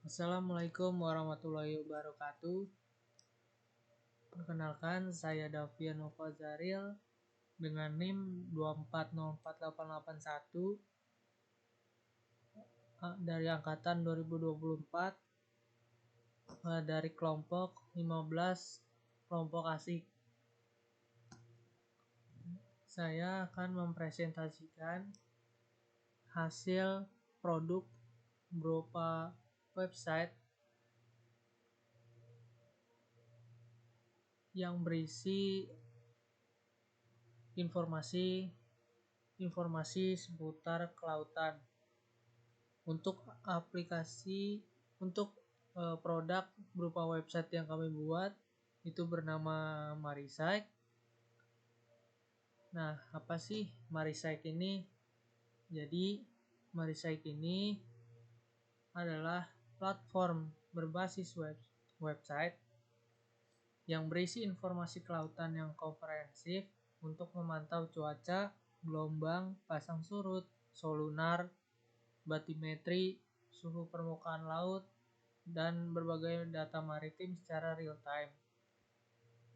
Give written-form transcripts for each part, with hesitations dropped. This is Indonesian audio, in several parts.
Assalamualaikum warahmatullahi wabarakatuh. Perkenalkan, saya Davian Nova Zaril dengan NIM 2404881 dari angkatan 2024 dari kelompok 15 kelompok asik. Saya akan mempresentasikan hasil produk berupa website yang berisi informasi seputar kelautan. Untuk produk berupa website yang kami buat itu bernama Marisite. Nah, apa sih Marisite ini? Jadi Marisite ini adalah platform berbasis website yang berisi informasi kelautan yang komprehensif untuk memantau cuaca, gelombang, pasang surut, solunar, batimetri, suhu permukaan laut, dan berbagai data maritim secara real time.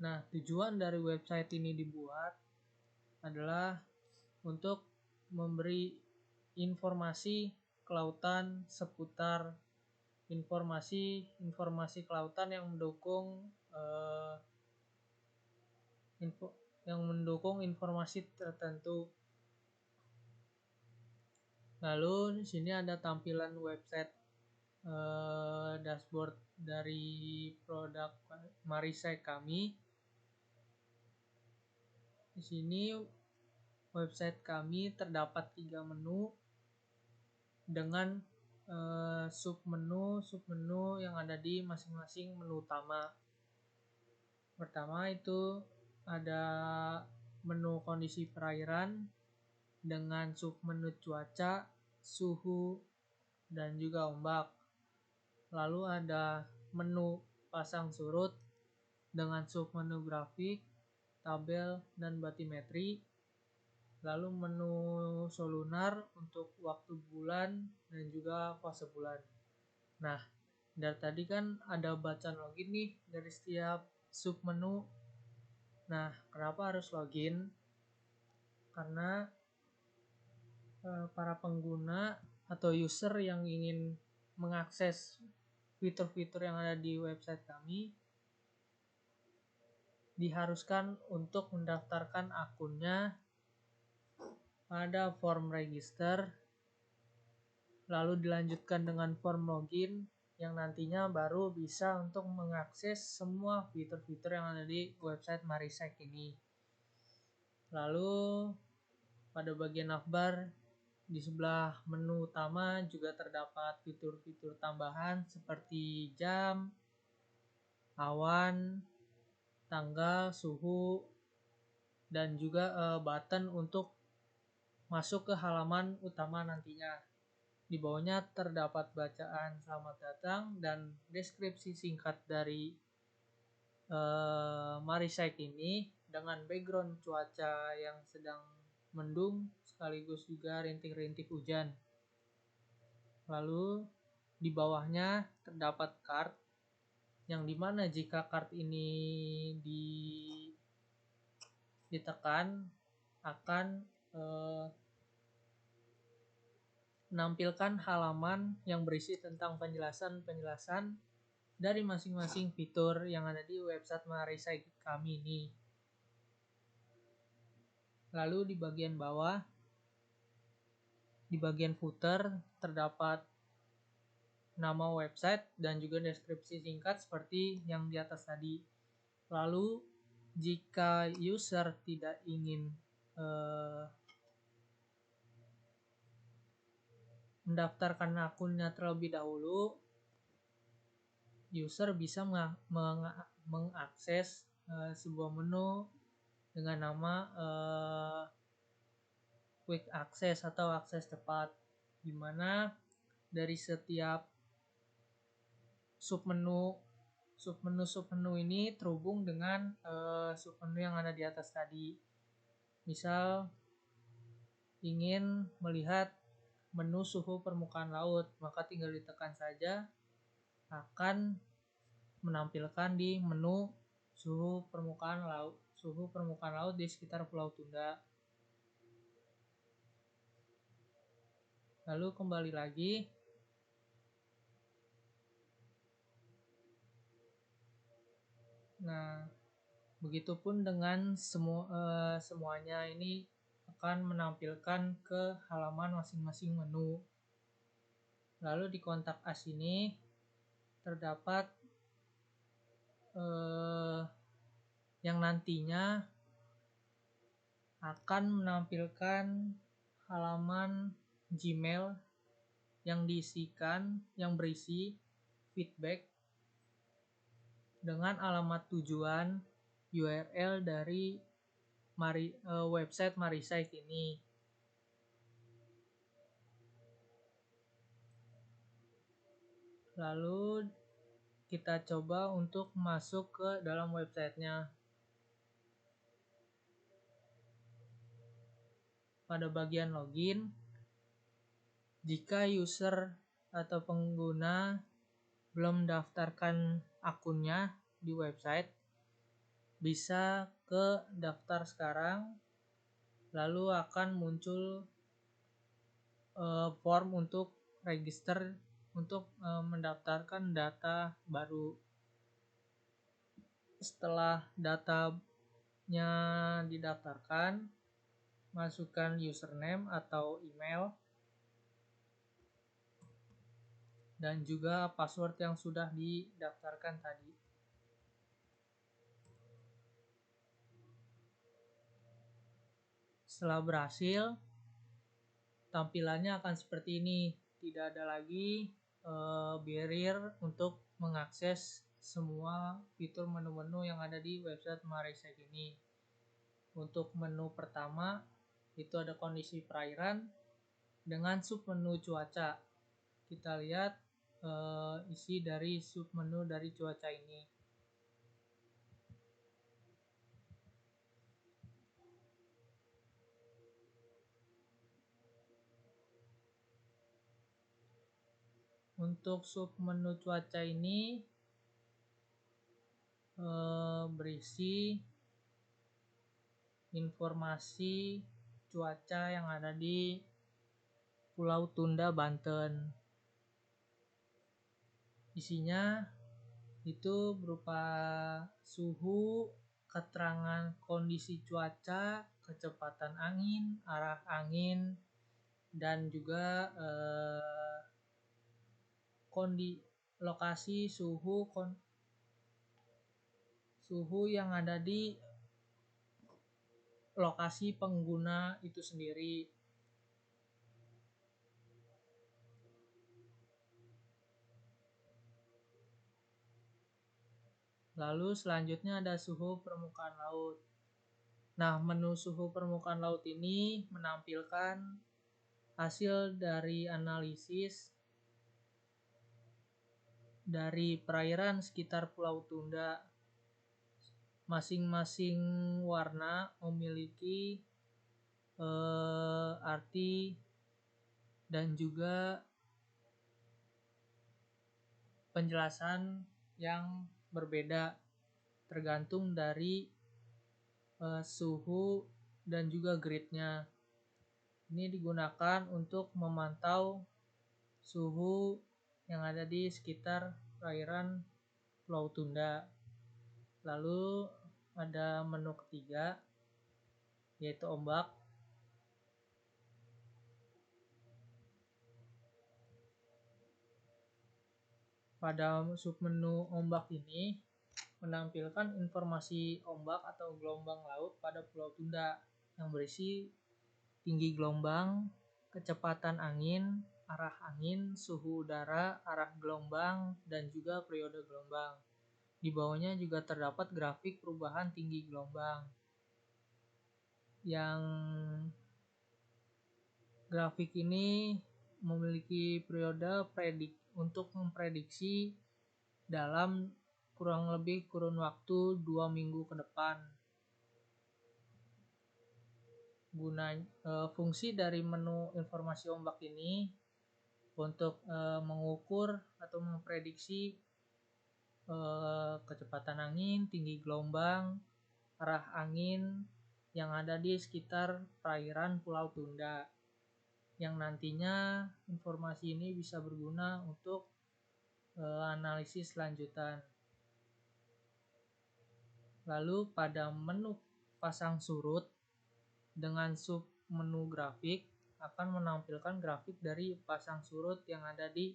Nah, tujuan dari website ini dibuat adalah untuk memberi informasi kelautan seputar informasi kelautan yang mendukung informasi tertentu. Lalu di sini ada tampilan website dashboard dari produk Marisite kami. Di sini website kami terdapat 3 menu dengan submenu yang ada di masing-masing menu utama. Pertama itu ada menu kondisi perairan dengan submenu cuaca, suhu, dan juga ombak. Lalu ada menu pasang surut dengan submenu grafik, tabel, dan batimetri. Lalu menu solunar untuk waktu bulan dan juga fase bulan. Nah, dari tadi kan ada bacaan login nih dari setiap submenu. Nah, kenapa harus login? Karena para pengguna atau user yang ingin mengakses fitur-fitur yang ada di website kami diharuskan untuk mendaftarkan akunnya pada form register, lalu dilanjutkan dengan form login yang nantinya baru bisa untuk mengakses semua fitur-fitur yang ada di website Marisite ini. Lalu pada bagian navbar di sebelah menu utama juga terdapat fitur-fitur tambahan seperti jam, awan, tanggal, suhu, dan juga button untuk masuk ke halaman utama nantinya. Di bawahnya terdapat bacaan selamat datang dan deskripsi singkat dari Marisite ini dengan background cuaca yang sedang mendung sekaligus juga rintik-rintik hujan. Lalu di bawahnya terdapat card yang dimana jika card ini ditekan akan menampilkan halaman yang berisi tentang penjelasan dari masing-masing fitur yang ada di website Marisite kami ini. Lalu di bagian bawah, di bagian footer terdapat nama website dan juga deskripsi singkat seperti yang di atas tadi. Lalu jika user tidak ingin mendaftarkan akunnya terlebih dahulu, user bisa mengakses sebuah menu dengan nama quick access atau akses cepat, di mana dari setiap submenu ini terhubung dengan submenu yang ada di atas tadi. Misal ingin melihat menu suhu permukaan laut, maka tinggal ditekan saja akan menampilkan di menu suhu permukaan laut di sekitar Pulau Tunda. Lalu kembali lagi. Nah, begitupun dengan semuanya ini akan menampilkan ke halaman masing-masing menu. Lalu di kontak as ini terdapat yang nantinya akan menampilkan halaman Gmail yang berisi feedback dengan alamat tujuan URL dari website Marisite ini. Lalu kita coba untuk masuk ke dalam websitenya. Pada bagian login, jika user atau pengguna belum daftarkan akunnya di website, bisa ke daftar sekarang, lalu akan muncul form untuk register untuk mendaftarkan data baru. Setelah datanya didaftarkan, masukkan username atau email dan juga password yang sudah didaftarkan tadi. Setelah berhasil, tampilannya akan seperti ini. Tidak ada lagi barrier untuk mengakses semua fitur menu-menu yang ada di website Marisite ini. Untuk menu pertama itu ada kondisi perairan dengan submenu cuaca. Kita lihat isi dari submenu dari cuaca ini. Untuk submenu cuaca ini berisi informasi cuaca yang ada di Pulau Tunda, Banten. Isinya itu berupa suhu, keterangan kondisi cuaca, kecepatan angin, arah angin, dan juga lokasi suhu yang ada di lokasi pengguna itu sendiri. Lalu selanjutnya ada suhu permukaan laut. Nah, menu suhu permukaan laut ini menampilkan hasil dari analisis dari perairan sekitar Pulau Tunda. Masing-masing warna memiliki arti dan juga penjelasan yang berbeda tergantung dari suhu dan juga gridnya. Ini digunakan untuk memantau suhu yang ada di sekitar perairan Pulau Tunda. Lalu ada menu ketiga yaitu ombak. Pada submenu ombak ini menampilkan informasi ombak atau gelombang laut pada Pulau Tunda yang berisi tinggi gelombang, kecepatan angin, arah angin, suhu udara, arah gelombang, dan juga periode gelombang. Di bawahnya juga terdapat grafik perubahan tinggi gelombang. Yang grafik ini memiliki periode untuk memprediksi dalam kurang lebih kurun waktu 2 minggu ke depan. Fungsi dari menu informasi ombak ini untuk mengukur atau memprediksi kecepatan angin, tinggi gelombang, arah angin yang ada di sekitar perairan Pulau Tunda, yang nantinya informasi ini bisa berguna untuk analisis lanjutan. Lalu pada menu pasang surut dengan sub menu grafik akan menampilkan grafik dari pasang surut yang ada di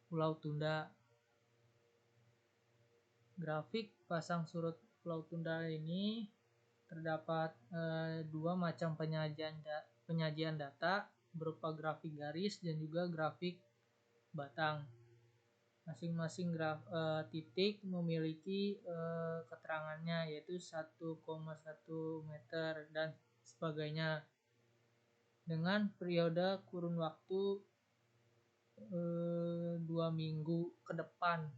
Pulau Tunda. Grafik pasang surut Pulau Tunda ini terdapat dua macam penyajian data berupa grafik garis dan juga grafik batang. Masing-masing titik memiliki keterangannya, yaitu 1,1 meter dan sebagainya, dengan periode kurun waktu 2 minggu ke depan.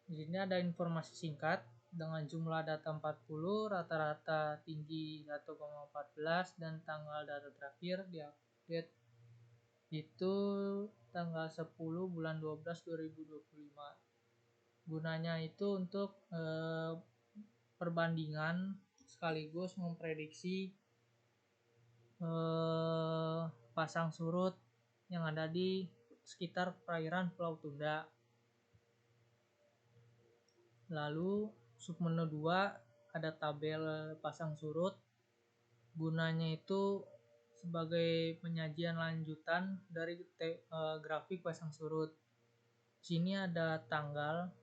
Di sini ada informasi singkat dengan jumlah data 40, rata-rata tinggi 1,14 dan tanggal data terakhir diupdate itu tanggal 10 bulan 12 2025. Gunanya itu untuk perbandingan sekaligus memprediksi pasang surut yang ada di sekitar perairan Pulau Tunda. Lalu submenu 2 ada tabel pasang surut. Gunanya itu sebagai penyajian lanjutan dari grafik pasang surut. Di sini ada tanggal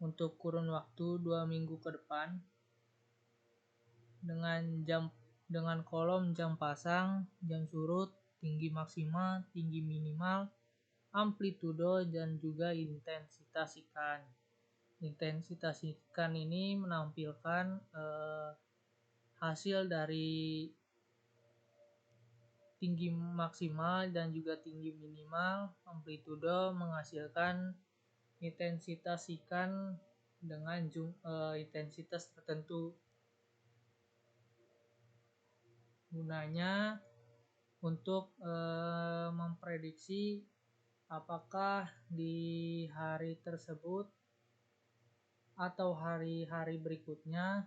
untuk kurun waktu 2 minggu ke depan dengan kolom jam pasang, jam surut, tinggi maksimal, tinggi minimal, amplitudo dan juga intensitas ikan. Intensitas ikan ini menampilkan hasil dari tinggi maksimal dan juga tinggi minimal. Amplitudo menghasilkan intensitas ikan dengan intensitas tertentu. Gunanya untuk memprediksi apakah di hari tersebut atau hari-hari berikutnya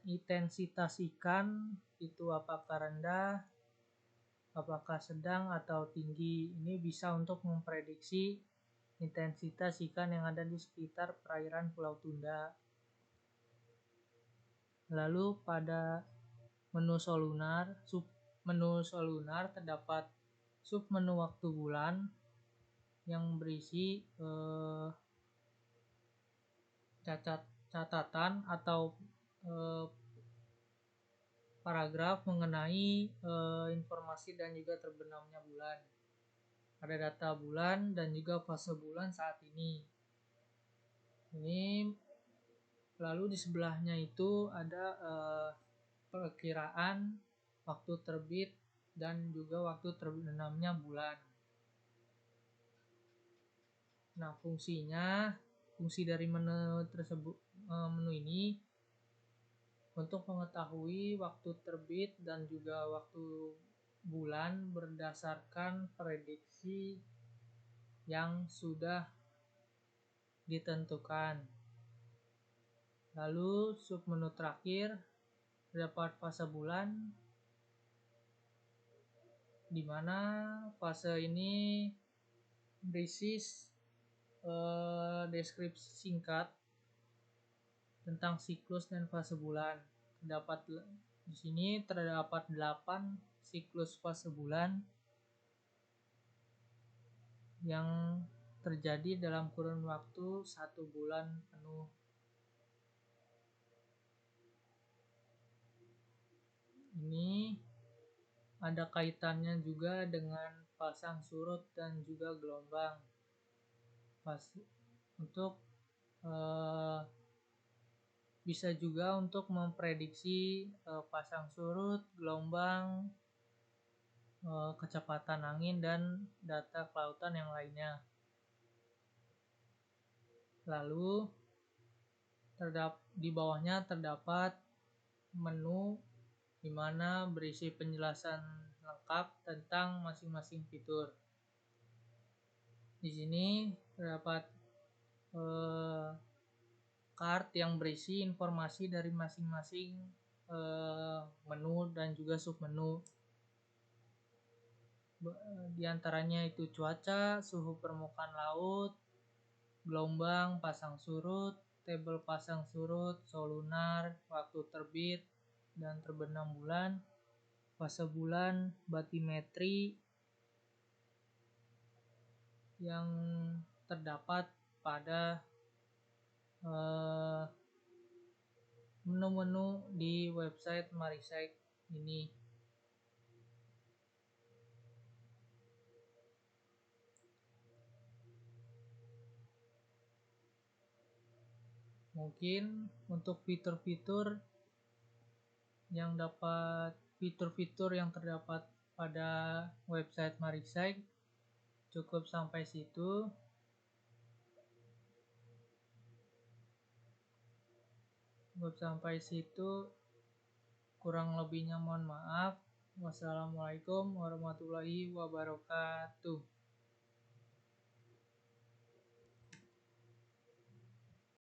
intensitas ikan itu apakah rendah, apakah sedang atau tinggi. Ini bisa untuk memprediksi intensitas ikan yang ada di sekitar perairan Pulau Tunda. Lalu pada menu solunar, submenu solunar terdapat submenu waktu bulan yang berisi catatan atau paragraf mengenai informasi dan juga terbenamnya bulan. Ada data bulan dan juga fase bulan saat ini. Lalu di sebelahnya itu ada perkiraan waktu terbit dan juga waktu terbenamnya bulan. Nah, fungsi dari menu ini untuk mengetahui waktu terbit dan juga waktu bulan berdasarkan prediksi yang sudah ditentukan. Lalu submenu terakhir terdapat fase bulan, di mana fase ini berisi deskripsi singkat tentang siklus dan fase bulan. Di sini terdapat 8 siklus fase bulan yang terjadi dalam kurun waktu 1 bulan penuh. Ini ada kaitannya juga dengan pasang surut dan juga gelombang. Untuk bisa juga untuk memprediksi pasang surut, gelombang, kecepatan angin dan data kelautan yang lainnya. Lalu di bawahnya terdapat menu di mana berisi penjelasan lengkap tentang masing-masing fitur. Di sini terdapat card yang berisi informasi dari masing-masing menu dan juga submenu. Di antaranya itu cuaca, suhu permukaan laut, gelombang, pasang surut, tabel pasang surut, solunar, waktu terbit dan terbenam bulan, fase bulan, batimetri yang terdapat pada menu-menu di website Marisite ini. Mungkin untuk fitur-fitur yang terdapat pada website Marisite cukup sampai situ. Kurang lebihnya mohon maaf. Wassalamualaikum warahmatullahi wabarakatuh.